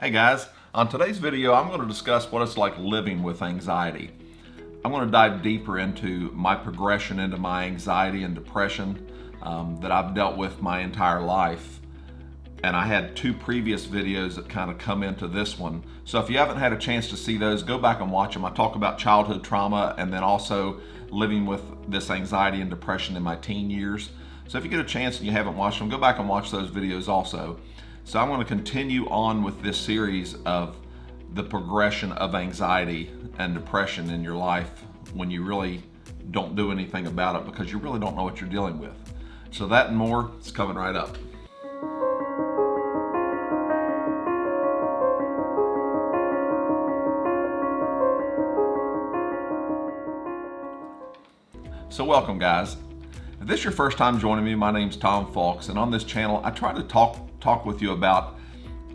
Hey guys, on today's video I'm going to discuss what it's like living with anxiety. I'm going to dive deeper into my progression into my anxiety and depression that I've dealt with my entire life. And I had two previous videos that kind of come into this one. So if you haven't had a chance to see those, go back and watch them. I talk about childhood trauma and then also living with this anxiety and depression in my teen years. So if you get a chance and you haven't watched them, go back and watch those videos also. So I'm going to continue on with this series of the progression of anxiety and depression in your life when you really don't do anything about it because you really don't know what you're dealing with. So that and more is coming right up. So welcome guys. If this is your first time joining me, my name's Tom Fawkes, and on this channel I try to talk with you about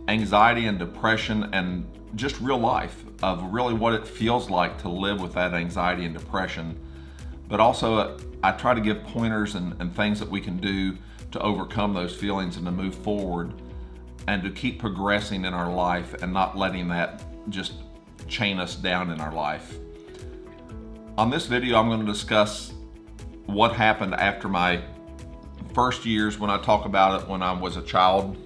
anxiety and depression and just real life of really what it feels like to live with that anxiety and depression. But also I try to give pointers and things that we can do to overcome those feelings and to move forward and to keep progressing in our life and not letting that just chain us down in our life. On this video I'm going to discuss what happened after my first years when I talk about it when I was a child,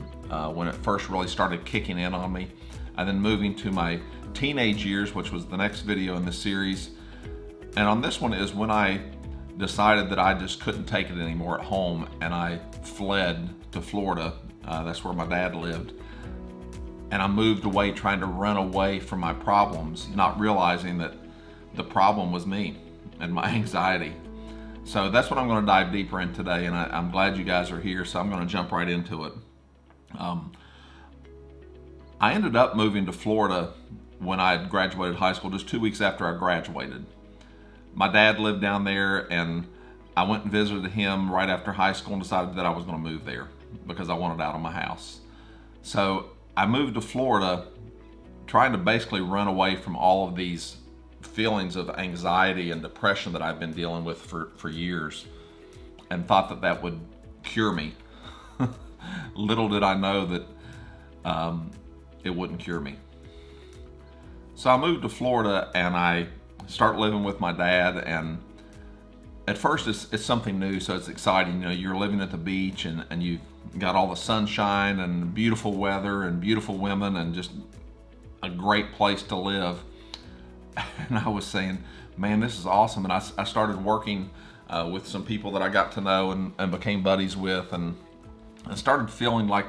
when it first really started kicking in on me, and then moving to my teenage years, which was the next video in the series. And on this one is when I decided that I just couldn't take it anymore at home and I fled to Florida. That's where my dad lived. And I moved away trying to run away from my problems, not realizing that the problem was me and my anxiety. So that's what I'm going to dive deeper in today, and I'm glad you guys are here, so I'm going to jump right into it. I ended up moving to Florida when I had graduated high school, just 2 weeks after I graduated. My dad lived down there, and I went and visited him right after high school and decided that I was going to move there because I wanted out of my house. So I moved to Florida trying to basically run away from all of these feelings of anxiety and depression that I've been dealing with for years, and thought that that would cure me. Little did I know that it wouldn't cure me. So I moved to Florida and I start living with my dad, and at first it's something new, so it's exciting. You know, you're living at the beach and you've got all the sunshine and beautiful weather and beautiful women and just a great place to live. And I was saying, man, this is awesome. And I started working with some people that I got to know and became buddies with, and I started feeling like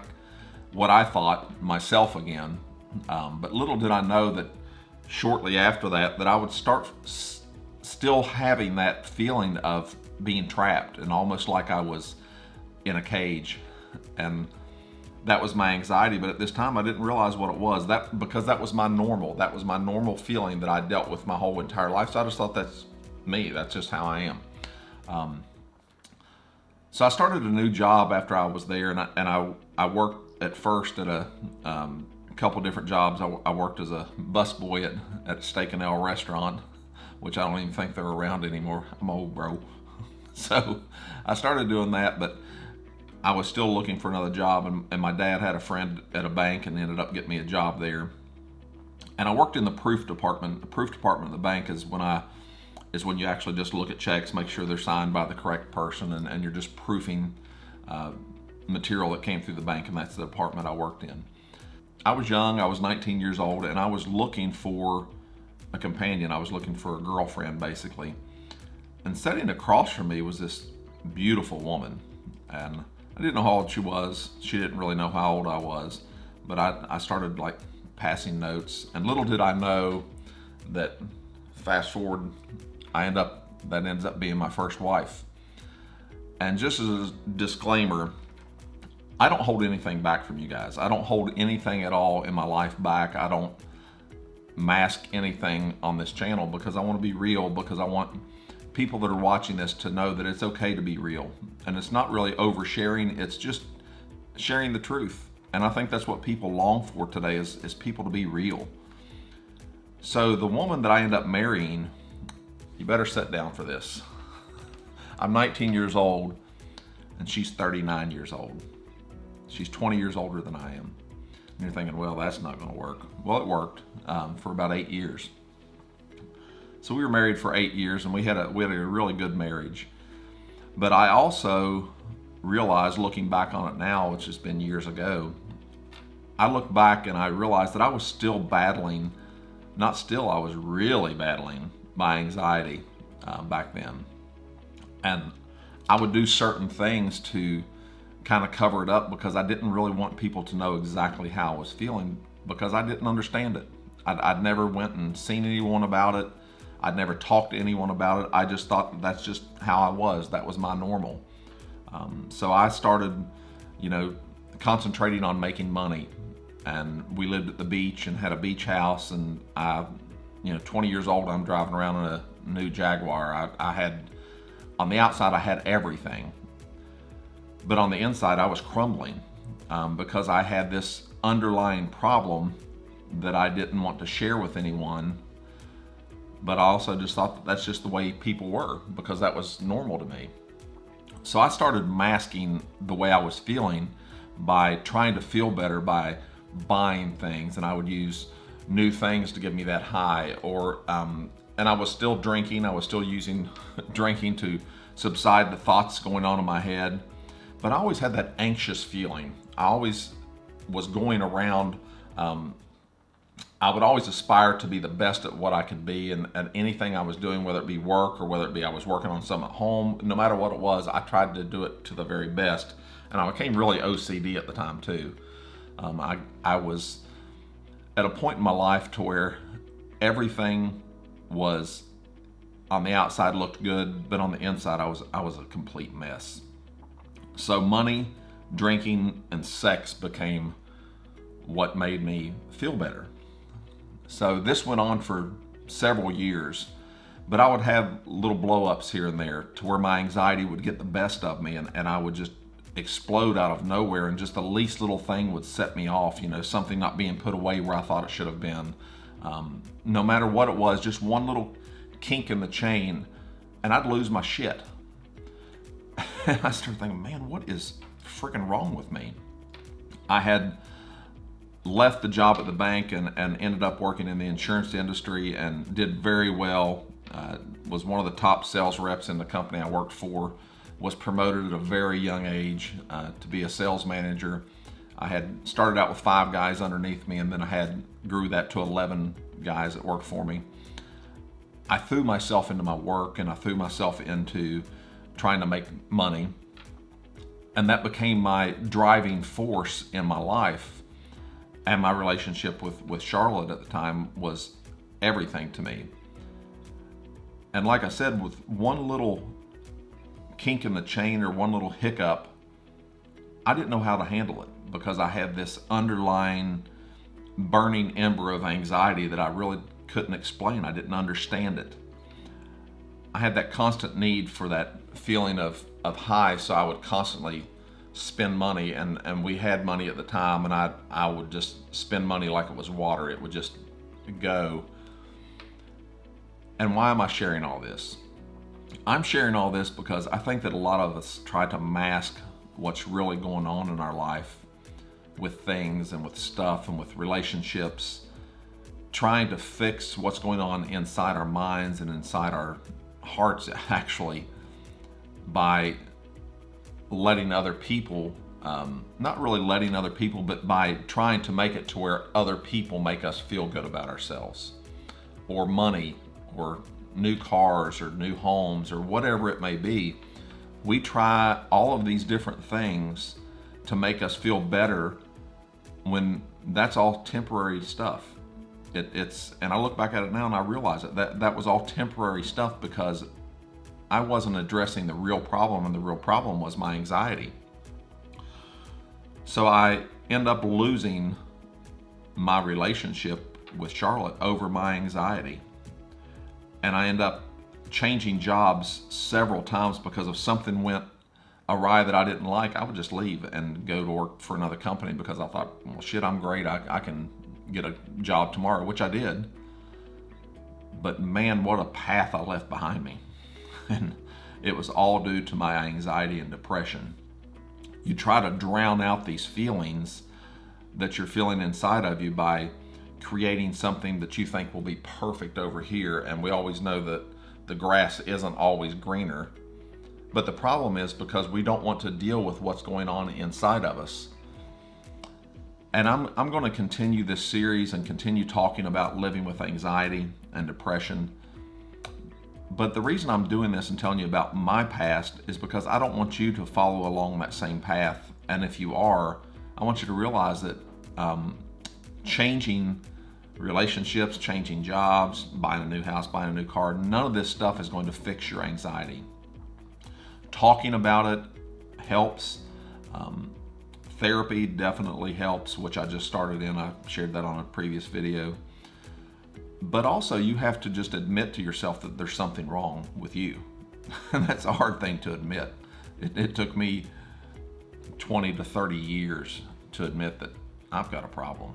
what I thought myself again. But little did I know that shortly after that I would start still having that feeling of being trapped and almost like I was in a cage. And that was my anxiety, but at this time I didn't realize what it was. Because that was my normal. That was my normal feeling that I dealt with my whole entire life. So I just thought that's me. That's just how I am. So I started a new job after I was there, and I worked at first at a couple different jobs. I worked as a busboy at a steak and ale restaurant, which I don't even think they're around anymore. I'm old, bro. So I started doing that, but I was still looking for another job, and my dad had a friend at a bank and ended up getting me a job there. And I worked in the proof department. The proof department of the bank is when you actually just look at checks, make sure they're signed by the correct person, and you're just proofing material that came through the bank, and that's the department I worked in. I was young, I was 19 years old, and I was looking for a companion. I was looking for a girlfriend, basically. And sitting across from me was this beautiful woman, and I didn't know how old she was. She didn't really know how old I was, but I started like passing notes, and little did I know that fast forward, that ends up being my first wife. And just as a disclaimer, I don't hold anything back from you guys. I don't hold anything at all in my life back. I don't mask anything on this channel because I want to be real, because I want people that are watching this to know that it's okay to be real. And it's not really oversharing, it's just sharing the truth. And I think that's what people long for today is people to be real. So the woman that I end up marrying, you better sit down for this. I'm 19 years old and she's 39 years old. She's 20 years older than I am. And you're thinking, well, that's not going to work. Well, it worked for about 8 years. So we were married for 8 years, and we had a really good marriage. But I also realized, looking back on it now, which has been years ago, I look back and I realized that I was still battling, I was really battling my anxiety back then. And I would do certain things to kind of cover it up because I didn't really want people to know exactly how I was feeling because I didn't understand it. I'd never went and seen anyone about it. I'd never talked to anyone about it. I just thought that's just how I was. That was my normal. So I started, concentrating on making money. And we lived at the beach and had a beach house. And 20 years old, I'm driving around in a new Jaguar. I had, on the outside, I had everything. But on the inside, I was crumbling because I had this underlying problem that I didn't want to share with anyone. But I also just thought that that's just the way people were because that was normal to me. So I started masking the way I was feeling by trying to feel better by buying things, and I would use new things to give me that high. And I was still drinking. I was still using drinking to subside the thoughts going on in my head. But I always had that anxious feeling. I always was going around. I would always aspire to be the best at what I could be, and anything I was doing, whether it be work or whether it be I was working on something at home, no matter what it was, I tried to do it to the very best. And I became really OCD at the time too. I was at a point in my life to where everything was on the outside looked good, but on the inside I was a complete mess. So money, drinking, and sex became what made me feel better. So this went on for several years, but I would have little blow-ups here and there to where my anxiety would get the best of me, and I would just explode out of nowhere, and just the least little thing would set me off, something not being put away where I thought it should have been. No matter what it was, just one little kink in the chain, and I'd lose my shit. And I started thinking, man, what is freaking wrong with me? I had left the job at the bank and ended up working in the insurance industry and did very well. Was one of the top sales reps in the company I worked for. Was promoted at a very young age to be a sales manager. I had started out with 5 guys underneath me, and then I grew that to 11 guys that worked for me. I threw myself into my work, and I threw myself into trying to make money, and that became my driving force in my life. And my relationship with Charlotte at the time was everything to me. And like I said, with one little kink in the chain or one little hiccup, I didn't know how to handle it because I had this underlying burning ember of anxiety that I really couldn't explain. I didn't understand it. I had that constant need for that feeling of high, so I would constantly spend money, and we had money at the time, and I would just spend money like it was water. It would just go. And why am I sharing all this? I'm sharing all this because I think that a lot of us try to mask what's really going on in our life with things and with stuff and with relationships, trying to fix what's going on inside our minds and inside our hearts, actually, by letting other people, not really letting other people, but by trying to make it to where other people make us feel good about ourselves, or money, or new cars, or new homes, or whatever it may be. We try all of these different things to make us feel better when that's all temporary stuff. And I look back at it now and I realize that was all temporary stuff because I wasn't addressing the real problem, and the real problem was my anxiety. So I end up losing my relationship with Charlotte over my anxiety. And I end up changing jobs several times because if something went awry that I didn't like, I would just leave and go to work for another company because I thought, well, shit, I'm great. I can get a job tomorrow, which I did. But man, what a path I left behind me. And it was all due to my anxiety and depression. You try to drown out these feelings that you're feeling inside of you by creating something that you think will be perfect over here. And we always know that the grass isn't always greener. But the problem is because we don't want to deal with what's going on inside of us. And I'm going to continue this series and continue talking about living with anxiety and depression. But the reason I'm doing this and telling you about my past is because I don't want you to follow along that same path. And if you are, I want you to realize that changing relationships, changing jobs, buying a new house, buying a new car, none of this stuff is going to fix your anxiety. Talking about it helps. Therapy definitely helps, which I just started in. I shared that on a previous video. But also you have to just admit to yourself that there's something wrong with you. And that's a hard thing to admit. It took me 20 to 30 years to admit that I've got a problem,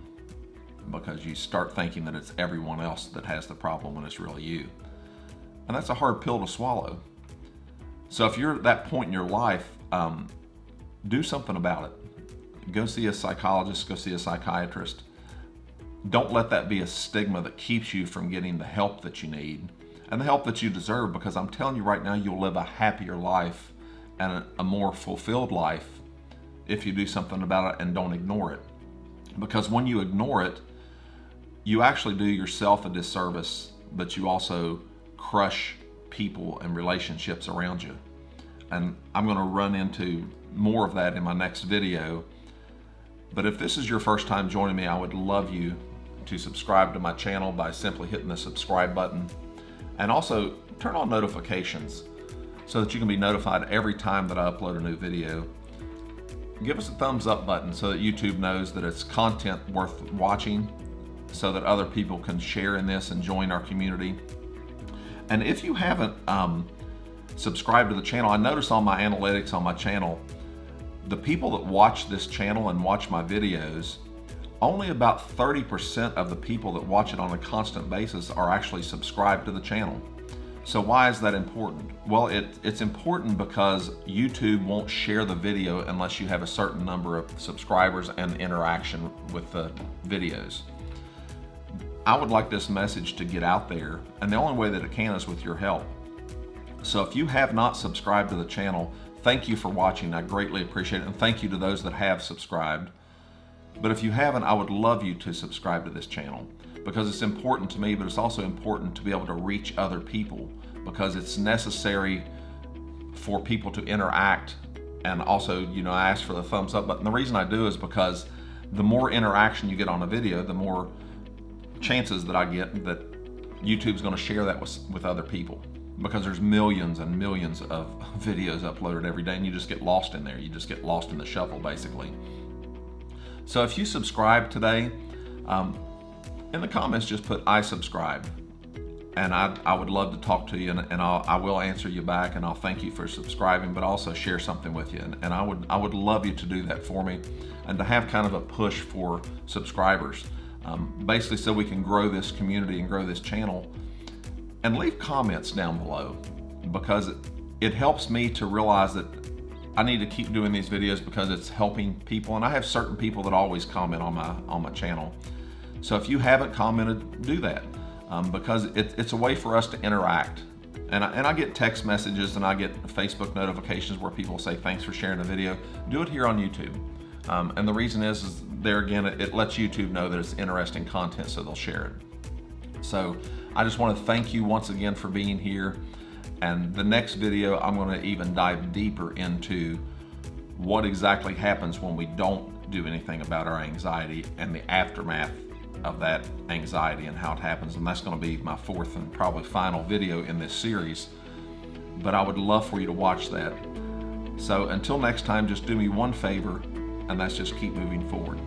because you start thinking that it's everyone else that has the problem when it's really you. And that's a hard pill to swallow. So if you're at that point in your life, do something about it. Go see a psychologist, go see a psychiatrist. Don't let that be a stigma that keeps you from getting the help that you need and the help that you deserve, because I'm telling you right now, you'll live a happier life and a more fulfilled life if you do something about it and don't ignore it. Because when you ignore it, you actually do yourself a disservice, but you also crush people and relationships around you. And I'm going to run into more of that in my next video. But if this is your first time joining me, I would love you to subscribe to my channel by simply hitting the subscribe button, and also turn on notifications so that you can be notified every time that I upload a new video. Give us a thumbs up button so that YouTube knows that it's content worth watching, so that other people can share in this and join our community. And if you haven't subscribed to the channel, I notice on my analytics on my channel, the people that watch this channel and watch my videos, only about 30% of the people that watch it on a constant basis are actually subscribed to the channel. So why is that important? Well, it's important because YouTube won't share the video unless you have a certain number of subscribers and interaction with the videos. I would like this message to get out there, and the only way that it can is with your help. So if you have not subscribed to the channel, thank you for watching. I greatly appreciate it, and thank you to those that have subscribed. But if you haven't, I would love you to subscribe to this channel, because it's important to me, but it's also important to be able to reach other people, because it's necessary for people to interact. And also, I ask for the thumbs up button. The reason I do is because the more interaction you get on a video, the more chances that I get that YouTube's going to share that with other people, because there's millions and millions of videos uploaded every day, and you just get lost in there. You just get lost in the shuffle, basically. So if you subscribe today, in the comments just put "I subscribe," and I would love to talk to you, and I will answer you back, and I'll thank you for subscribing, but also share something with you. And I would love you to do that for me, and to have kind of a push for subscribers, basically so we can grow this community and grow this channel. And leave comments down below, because it helps me to realize that I need to keep doing these videos, because it's helping people. And I have certain people that always comment on my channel. So if you haven't commented, do that, because it's a way for us to interact. And I get text messages and I get Facebook notifications where people say thanks for sharing the video. Do it here on YouTube. And the reason is there again, it lets YouTube know that it's interesting content, so they'll share it. So I just want to thank you once again for being here. And the next video, I'm going to even dive deeper into what exactly happens when we don't do anything about our anxiety, and the aftermath of that anxiety and how it happens. And that's going to be my fourth and probably final video in this series. But I would love for you to watch that. So until next time, just do me one favor, and that's just keep moving forward.